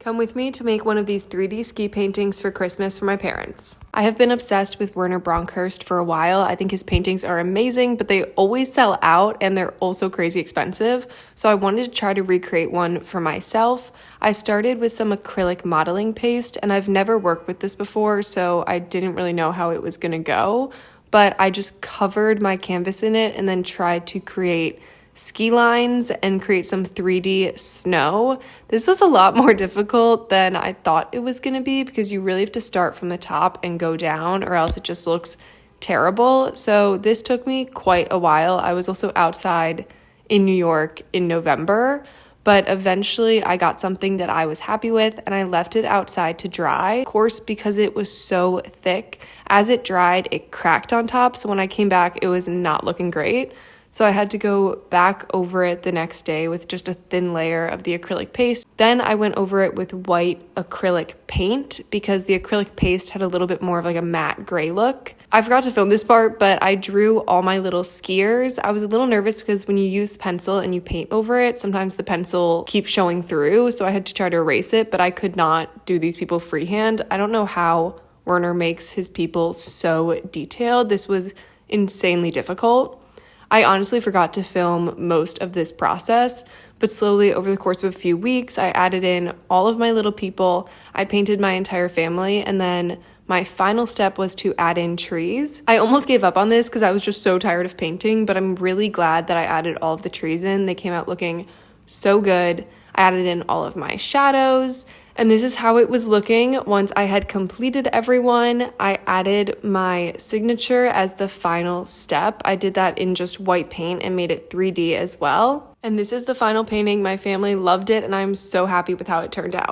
Come with me to make one of these 3D ski paintings for Christmas for my parents. I have been obsessed with Werner Bronkhorst for a while. I think his paintings are amazing, but they always sell out and they're also crazy expensive. So I wanted to try to recreate one for myself. I started with some acrylic modeling paste and I've never worked with this before, so I didn't really know how it was gonna go, but I just covered my canvas in it and then tried to create ski lines and create some 3D snow. This was a lot more difficult than I thought it was going to be because you really have to start from the top and go down or else it just looks terrible. So this took me quite a while. I was also outside in New York in November, but eventually I got something that I was happy with and I left it outside to dry. Of course, because it was so thick, as it dried, it cracked on top. So when I came back, it was not looking great. So I had to go back over it the next day with just a thin layer of the acrylic paste. Then I went over it with white acrylic paint because the acrylic paste had a little bit more of like a matte gray look. I forgot to film this part, but I drew all my little skiers. I was a little nervous because when you use pencil and you paint over it, sometimes the pencil keeps showing through. So I had to try to erase it, but I could not do these people freehand. I don't know how Werner makes his people so detailed. This was insanely difficult. I honestly forgot to film most of this process, but slowly over the course of a few weeks, I added in all of my little people, I painted my entire family, and then my final step was to add in trees. I almost gave up on this because I was just so tired of painting, but I'm really glad that I added all of the trees in. They came out looking so good. I added in all of my shadows, and this is how it was looking once I had completed everyone. I added my signature as the final step. I did that in just white paint and made it 3D as well. And this is the final painting. My family loved it, and I'm so happy with how it turned out.